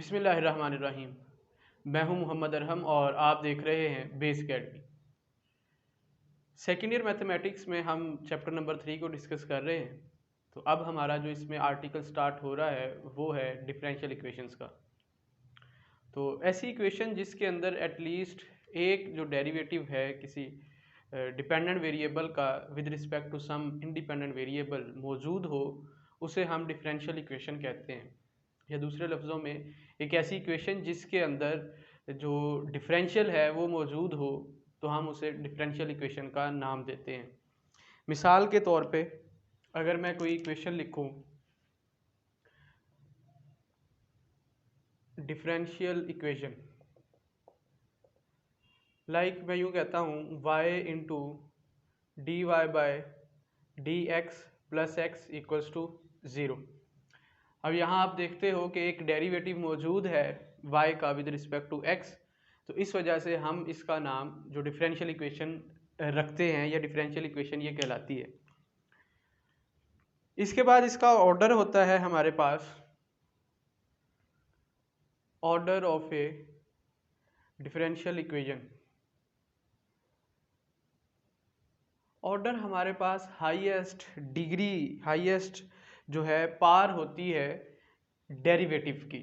बिस्मिल्लाहिर्रहमानिर्रहीम। मैं हूं मोहम्मद अरहम और आप देख रहे हैं base academy. Second year mathematics में हम चैप्टर नंबर 3 को डिस्कस कर रहे हैं। तो अब हमारा जो इसमें आर्टिकल स्टार्ट हो रहा है वो है डिफरेंशियल इक्वेशंस का। तो ऐसी इक्वेशन जिसके अंदर एटलीस्ट एक जो डेरिवेटिव है किसी डिपेंडेंट वेरिएबल का with respect to some independent variable मौजूद हो, उसे हम डिफरेंशियल इक्वेशन कहते हैं। या दूसरे लफ्ज़ों में एक ऐसी इक्वेशन जिसके अंदर जो डिफरेंशियल है वो मौजूद हो, तो हम उसे डिफरेंशियल इक्वेशन का नाम देते हैं। मिसाल के तौर पे अगर मैं कोई इक्वेशन लिखूं, डिफरेंशियल इक्वेशन लाइक मैं यूँ कहता हूँ y into D y by d x plus x equals to zero. अब यहाँ आप देखते हो कि एक डेरिवेटिव मौजूद है y का विद रिस्पेक्ट टू x, तो इस वजह से हम इसका नाम जो डिफरेंशियल इक्वेशन रखते हैं या डिफरेंशियल इक्वेशन ये कहलाती है। इसके बाद इसका ऑर्डर होता है हमारे पास, order of a differential equation. Order हमारे पास हाईएस्ट डिग्री, हाईएस्ट जो है पार होती है डेरिवेटिव की,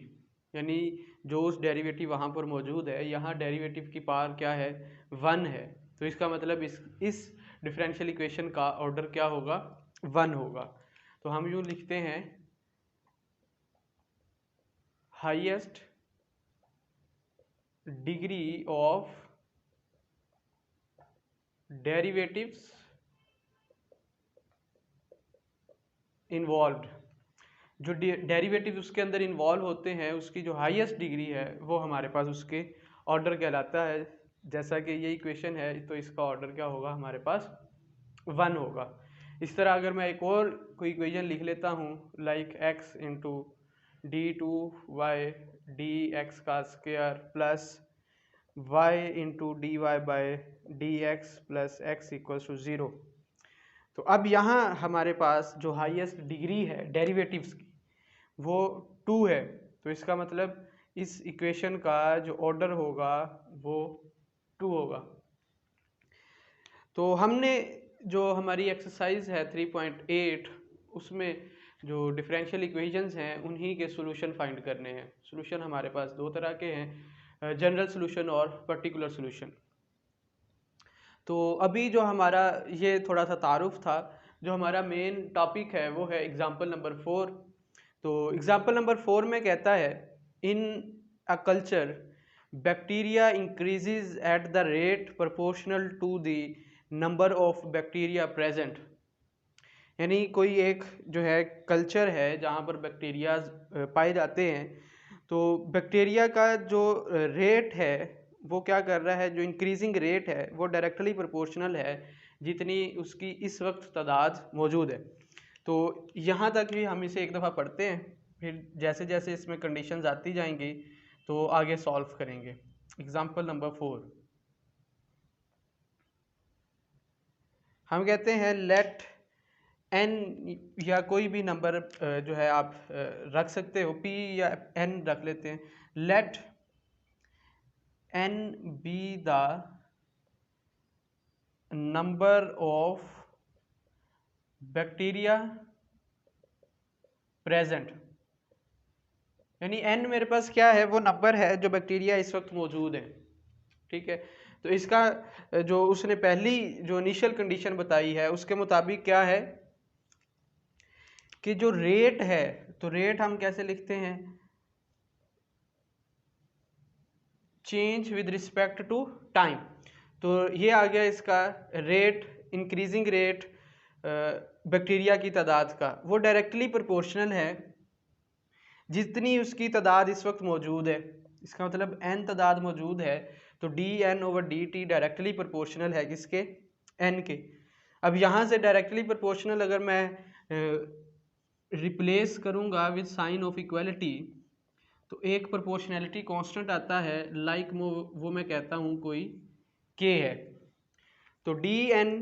यानी जो उस डेरिवेटिव वहाँ पर मौजूद है, यहाँ डेरिवेटिव की पार क्या है, 1 है। तो इसका मतलब इस डिफरेंशियल इक्वेशन का ऑर्डर क्या होगा, 1 होगा। तो हम यूँ लिखते हैं highest degree of derivatives involved. जो डेरिवेटिव उसके अंदर इन्वॉल्व होते हैं उसकी जो हाईएस्ट डिग्री है वो हमारे पास उसके ऑर्डर कहलाता है। जैसा कि ये इक्वेशन है तो इसका ऑर्डर क्या होगा, हमारे पास 1 होगा। इस तरह अगर मैं एक और कोई इक्वेशन लिख लेता हूँ like x into D two Y D X का square plus y into D Y by D x plus x equals to zero. तो अब यहाँ हमारे पास जो हाईएस्ट डिग्री है डेरिवेटिव्स की वो 2 है। तो इसका मतलब इस इक्वेशन का जो ऑर्डर होगा वो 2 होगा। तो हमने जो हमारी एक्सरसाइज है 3.8 उसमें जो डिफरेंशियल इक्वेशंस हैं उन्हीं के सॉल्यूशन फाइंड करने हैं। सॉल्यूशन हमारे पास दो तरह के हैं, जनरल सॉल्यूशन और पर्टिकुलर सॉल्यूशन। तो अभी जो हमारा ये थोड़ा सा तारुफ था, जो हमारा मेन टॉपिक है वो है एग्जाम्पल नंबर 4। तो एग्जाम्पल नंबर 4 में कहता है in a culture bacteria increases at the rate proportional to the number of bacteria present. यानी कोई एक जो है कल्चर है जहाँ पर बैक्टीरिया पाए जाते हैं, तो बैक्टीरिया का जो रेट है वो क्या कर रहा है, जो इंक्रीजिंग रेट है वो डायरेक्टली प्रोपोर्शनल है जितनी उसकी इस वक्त तादाद मौजूद है। तो यहाँ तक भी हम इसे एक दफ़ा पढ़ते हैं, फिर जैसे जैसे इसमें कंडीशंस आती जाएंगी तो आगे सॉल्व करेंगे। एग्जाम्पल नंबर 4 हम कहते हैं लेट एन, या कोई भी नंबर जो है आप रख सकते हो, पी या एन रख लेते हैं। Let n be the number of bacteria present. यानी एन मेरे पास क्या है, वो नंबर है जो बैक्टीरिया इस वक्त मौजूद है। ठीक है, तो इसका जो उसने पहली जो इनिशियल कंडीशन बताई है उसके मुताबिक क्या है कि जो रेट है, तो रेट हम कैसे लिखते हैं, change with respect to time. तो ये आ गया इसका रेट, इंक्रीजिंग रेट बैक्टीरिया की तादाद का, वो डायरेक्टली प्रोपोर्शनल है जितनी उसकी तादाद इस वक्त मौजूद है। इसका मतलब n तादाद मौजूद है तो D N over D t directly proportional है किसके, n के। अब यहाँ से डायरेक्टली प्रोपोर्शनल अगर मैं रिप्लेस करूँगा विद साइन ऑफ इक्वलिटी तो एक प्रोपोर्शनैलिटी कांस्टेंट आता है, लाइक वो मैं कहता हूँ कोई k है। तो D N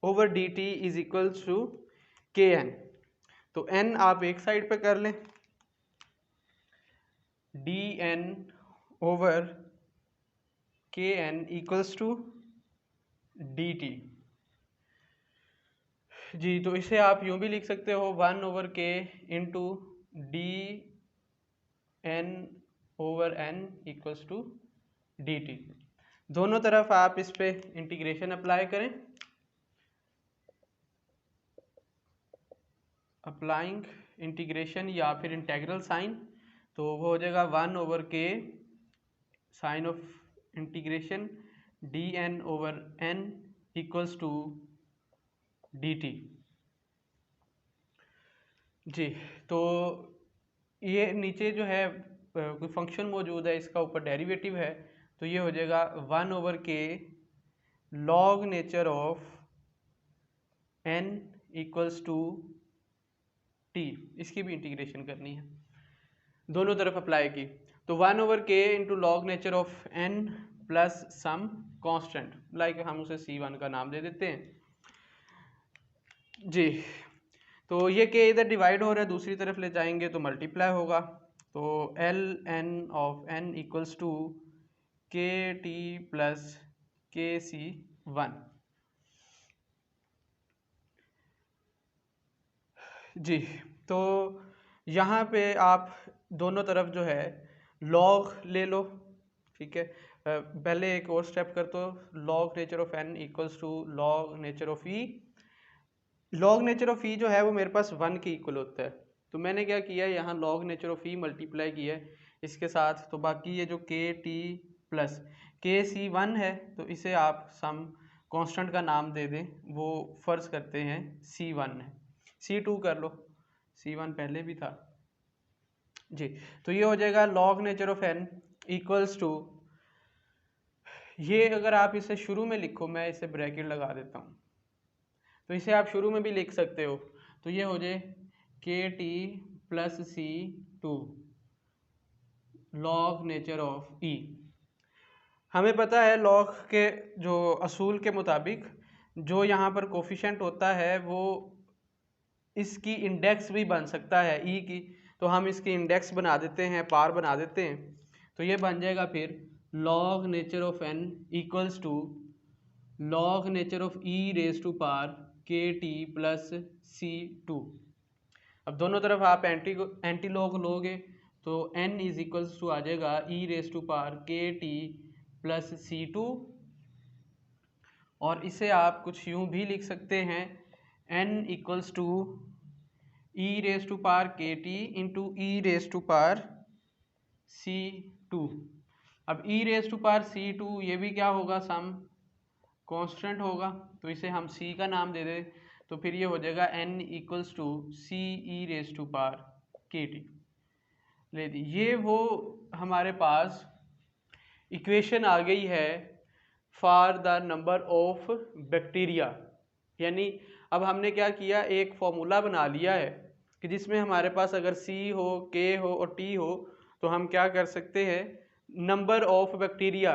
over D T is equals to K N. तो n आप एक साइड पे कर लें, D N over K N equals to D T. जी, तो इसे आप यूं भी लिख सकते हो 1/k into D N over N equals to D T. दोनों तरफ आप इस पे इंटीग्रेशन अप्लाई करें। अप्लाइंग इंटीग्रेशन या फिर इंटेग्रल साइन, तो वो हो जाएगा 1/k sign of integration D N over N equals to D T. जी, तो ये नीचे जो है कोई फंक्शन मौजूद है, इसका ऊपर डेरिवेटिव है, तो ये हो जाएगा 1/k log nature of n equals to t। इसकी भी इंटीग्रेशन करनी है, दोनों तरफ अप्लाई की, तो 1/k into log nature of n plus some constant, like हम उसे c1 का नाम दे देते हैं। जी, तो ये k इधर डिवाइड हो रहा है, दूसरी तरफ ले जाएंगे तो मल्टीप्लाई होगा, तो l n of n equals to k T plus k c 1। जी, तो यहाँ पे आप दोनों तरफ जो है लॉग ले लो, ठीक है। पहले एक और स्टेप कर दो, log nature of n equals to log nature of e। Log nature of E जो है वो मेरे पास 1 के इक्वल होता है, तो मैंने क्या किया, यहाँ log nature of E multiply किया है इसके साथ, तो बाकी ये जो के टी प्लस के सी 1 है, तो इसे आप सम कांस्टेंट का नाम दे दें, वो फर्ज करते हैं C1 है, C2 कर लो, C1 पहले भी था। जी, तो ये हो जाएगा log nature of n equals to, ये अगर आप इसे शुरू में लिखो, मैं इसे ब्रैकेट लगा देता हूँ, तो इसे आप शुरू में भी लिख सकते हो, तो ये हो जाए K T plus C2 log nature of E. हमें पता है लॉग के जो असूल के मुताबिक जो यहाँ पर कोफिशेंट होता है वो इसकी इंडेक्स भी बन सकता है ई की, तो हम इसकी इंडेक्स बना देते हैं, पार बना देते हैं, तो ये बन जाएगा फिर log nature of n equals to log nature of e raise to power के टी प्लस C2। अब दोनों तरफ आप एंटी लॉग लोगे तो n इज इक्वल्स टू आ जाएगा ई रेज टू पार के टी प्लस C2, और इसे आप कुछ यूं भी लिख सकते हैं n equals to E raise to power के T into E raise to power C2। अब ई रेज टू पार C2 ये भी क्या होगा, सम कांस्टेंट होगा, तो इसे हम c का नाम दे दें, तो फिर ये हो जाएगा n equals to c e raise to power के टी। ले दी, ये वो हमारे पास इक्वेशन आ गई है for the number of bacteria. यानी अब हमने क्या किया, एक फॉर्मूला बना लिया है कि जिसमें हमारे पास अगर C हो, K हो और T हो, तो हम क्या कर सकते हैं, number of bacteria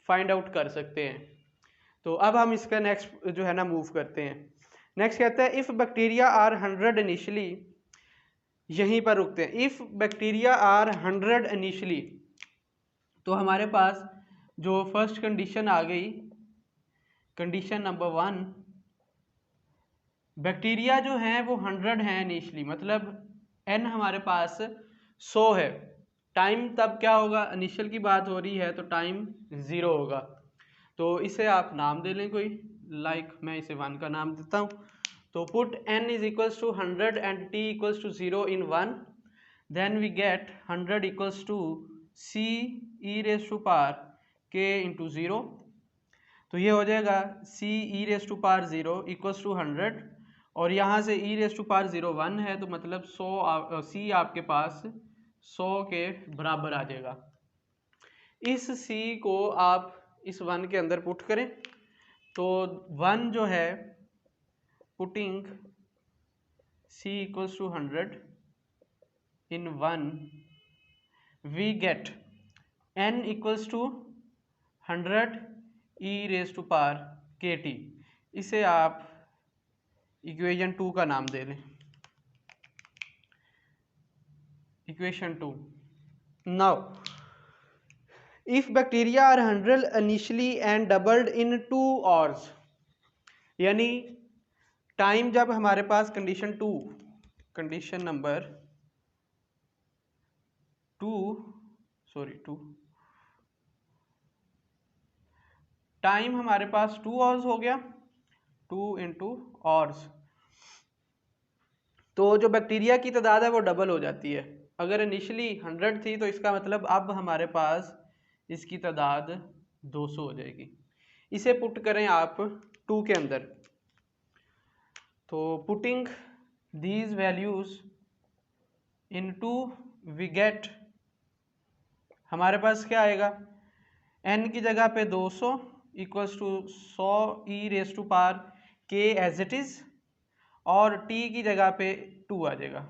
find out कर सकते हैं। तो अब हम इसका नेक्स्ट जो है ना मूव करते हैं। नेक्स्ट कहता है इफ बैक्टीरिया आर 100 इनिशियली, यहीं पर रुकते हैं, इफ बैक्टीरिया आर 100 इनिशियली, तो हमारे पास जो फर्स्ट कंडीशन आ गई, कंडीशन नंबर 1, बैक्टीरिया जो हैं वो 100 हैं इनिशियली, मतलब n हमारे पास 100 है, टाइम तब क्या होगा, इनिशियल की बात हो रही है तो टाइम 0 होगा, तो इसे आप नाम दे लें कोई, लाइक मैं इसे 1 का नाम देता हूँ, तो put n is equals to 100 and t equals to 0 in 1, then we get 100 equals to c e raise to power k into 0, तो ये हो जाएगा c e raise to power 0 equals to 100, और यहाँ से e रेज टू पार 0 1 है, तो मतलब 100 c आपके पास 100 के बराबर आ जाएगा। इस c को आप इस 1 के अंदर पुट करें, तो 1 जो है putting c equals to 100 in 1, we get n equals to 100 e raise to power के टी। इसे आप इक्वेशन 2 का नाम दे लें, equation 2। Now if bacteria are 100 initially and doubled in 2 hours, यानी टाइम जब हमारे पास कंडीशन नंबर 2 टाइम हमारे पास 2 आवर्स हो गया, 2 इंटू आवर्स, तो जो बैक्टीरिया की तादाद है वो डबल हो जाती है। अगर इनिशियली 100 थी तो इसका मतलब अब हमारे पास इसकी तादाद 200 हो जाएगी। इसे पुट करें आप 2 के अंदर, तो putting these values in 2 we get, हमारे पास क्या आएगा, n की जगह पे 200 equals to 100 E raise to power k as it is, और t की जगह पे 2 आ जाएगा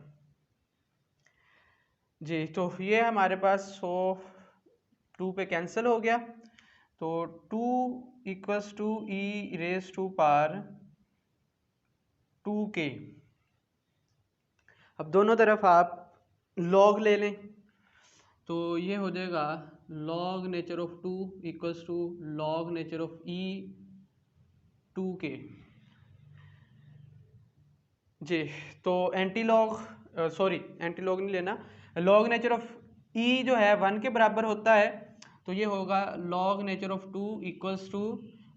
जी। तो ये हमारे पास 100 2 पे कैंसिल हो गया, तो 2 equals to e raise to power 2k। अब दोनों तरफ आप लॉग ले लें, तो ये हो जाएगा log nature of 2 equals to log nature of e 2k जी। तो एंटी लॉग नहीं लेना, लॉग नेचर ऑफ ई जो है 1 के बराबर होता है, तो ये होगा log nature of 2 equals to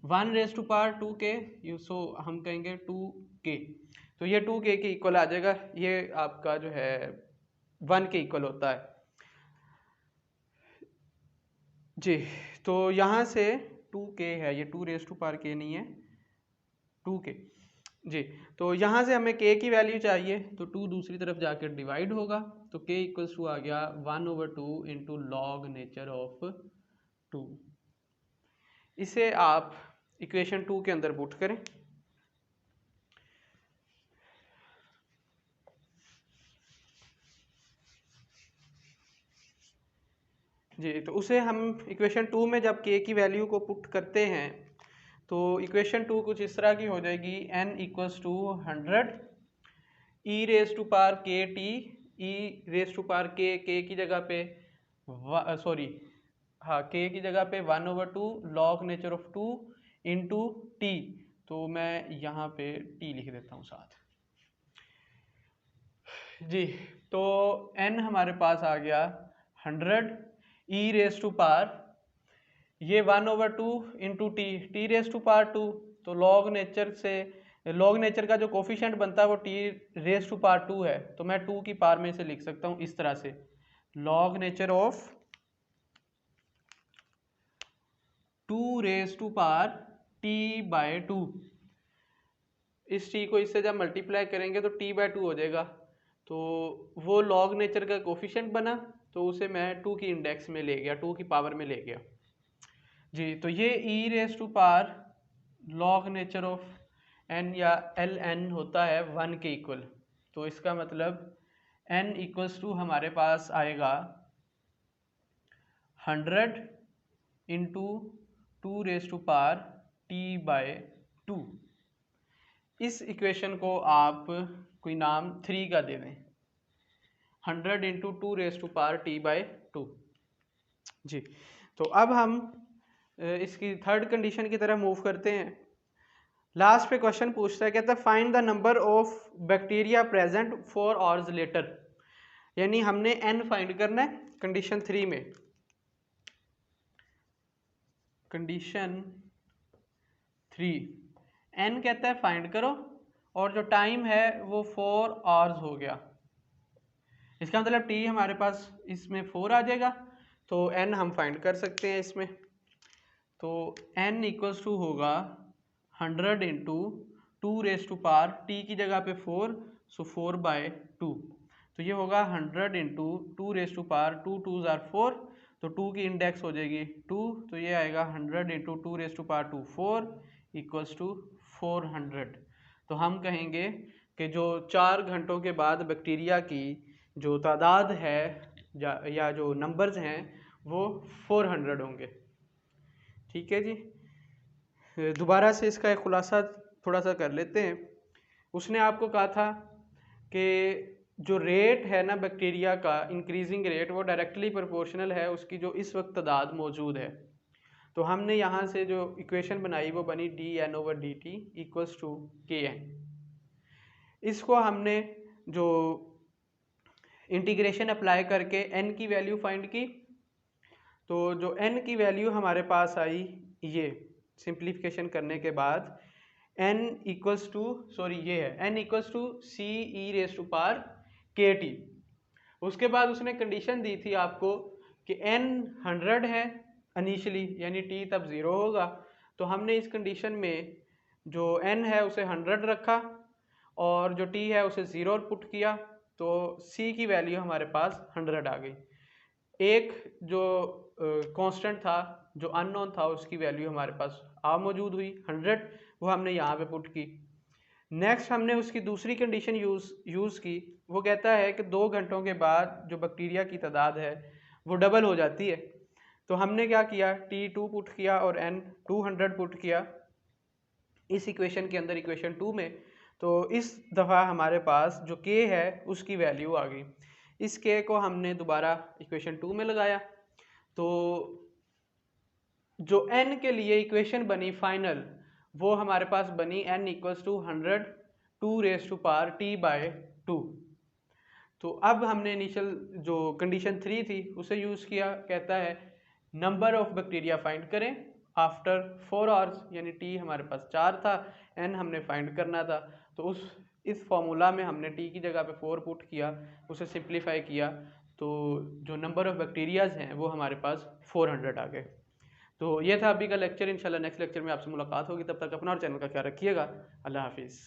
1 raise to power 2k, so हम कहेंगे 2k, तो ये 2k के इक्वल आ जाएगा, ये आपका जो है 1 के इक्वल होता है जी। तो यहाँ से 2k है, ये 2 रेस टू पावर k नहीं है, 2k जी। तो यहाँ से हमें k की वैल्यू चाहिए, तो 2 दूसरी तरफ जाकर डिवाइड होगा, तो k इक्वल्स टू आ गया 1/2 इंटू लॉग नेचर ऑफ 2। इसे आप इक्वेशन 2 के अंदर पुट करें जी। तो उसे हम इक्वेशन 2 में जब k की वैल्यू को पुट करते हैं, तो इक्वेशन 2 कुछ इस तरह की हो जाएगी, n equals to 100 E raise to power K T, E raise to power K की जगह पे के की जगह पे 1/2 log nature of 2 into T, तो मैं यहाँ पे टी लिख देता हूँ साथ जी। तो n हमारे पास आ गया 100 ई रेस टू पावर, ये 1/2 into t raise to power 2, तो लॉग नेचर का जो कोफिशिएंट बनता है वो टी रेस टू पावर 2 है, तो मैं 2 की पावर में से लिख सकता हूँ इस तरह से, log nature of 2 raise to power t by 2। इस टी को इससे जब मल्टीप्लाई करेंगे तो टी बाय 2 हो जाएगा, तो वो लॉग नेचर का कोफिशिएंट बना, तो उसे मैं 2 की इंडेक्स में ले गया, 2 की पावर में ले गया जी। तो ये E raise to power log nature of n या एल एन होता है 1 के इक्वल, तो इसका मतलब n इक्वल्स टू हमारे पास आएगा 100 into 2 raise to power t by 2। इस इक्वेशन को आप कोई नाम 3 का दे दें, 100 into 2 raise to power t by 2 जी। तो अब हम इसकी थर्ड कंडीशन की तरफ मूव करते हैं। लास्ट पे क्वेश्चन पूछता है, कहता है find the number of bacteria present 4 hours later, यानी हमने n फाइंड करना है कंडीशन 3 में। कंडीशन 3 n कहता है फाइंड करो, और जो टाइम है वो 4 आवर्स हो गया, इसका मतलब t हमारे पास इसमें 4 आ जाएगा, तो n हम फाइंड कर सकते हैं इसमें, तो n इक्वल्स टू होगा 100 into 2 raise to power t की जगह पे 4, सो 4 बाय 2, तो ये होगा 100 into 2 raise to power 2 2s are 4, तो 2 की इंडेक्स हो जाएगी 2, तो ये आएगा 100 into 2 raise to power 2 4 equals to 400। तो हम कहेंगे कि जो 4 घंटों के बाद बैक्टीरिया की जो तादाद है या जो नंबर्स हैं वो 400 होंगे। ठीक है जी, दोबारा से इसका एक खुलासा थोड़ा सा कर लेते हैं। उसने आपको कहा था कि जो रेट है ना बैक्टीरिया का इंक्रीजिंग रेट, वो डायरेक्टली प्रोपोर्शनल है उसकी जो इस वक्त तादाद मौजूद है। तो हमने यहाँ से जो इक्वेशन बनाई वो बनी dN/dt इक्वल्स टू Kn। इसको हमने जो इंटीग्रेशन अप्लाई करके n की वैल्यू फाइंड की, तो जो n की वैल्यू हमारे पास आई, ये सिंप्लीफिकेशन करने के बाद n इक्वल्स टू, सॉरी ये है n इक्वल्स टू CE⁻⁻KT। उसके बाद उसने कंडीशन दी थी आपको कि n 100 है इनिशियली, यानी t तब 0 होगा। तो हमने इस कंडीशन में जो n है उसे 100 रखा और जो t है उसे 0 पुट किया, तो c की वैल्यू हमारे पास 100 आ गई। एक जो कांस्टेंट था, जो अननोन था, उसकी वैल्यू हमारे पास मौजूद हुई 100, वो हमने यहाँ पे पुट की। नेक्स्ट हमने उसकी दूसरी कंडीशन यूज़ की। वो कहता है कि 2 घंटों के बाद जो बैक्टीरिया की तादाद है वो डबल हो जाती है। तो हमने क्या किया, T2 पुट किया और N 200 पुट किया इस इक्वेशन के अंदर, इक्वेशन 2 में। तो इस दफ़ा हमारे पास जो K है उसकी वैल्यू आ गई। इस K को हमने दोबारा इक्वेशन 2 में लगाया, तो जो n के लिए इक्वेशन बनी फाइनल, वो हमारे पास बनी n इक्वल्स टू 100 2⁻T/2। तो अब हमने इनिशियल जो कंडीशन 3 थी उसे यूज़ किया। कहता है नंबर ऑफ बैक्टीरिया फाइंड करें आफ्टर 4 आवर्स, यानी T हमारे पास 4 था, n हमने फाइंड करना था। तो इस फॉर्मूला में हमने T की जगह पे 4 पुट किया, उसे सिंप्लीफाई किया, तो जो नंबर ऑफ बैक्टीरियाज हैं वो हमारे पास 400 आ गए। तो ये था अभी का लेक्चर। इंशाल्लाह नेक्स्ट लेक्चर में आपसे मुलाकात होगी। तब तक अपना और चैनल का ख्याल रखिएगा। अल्लाह हाफिज़।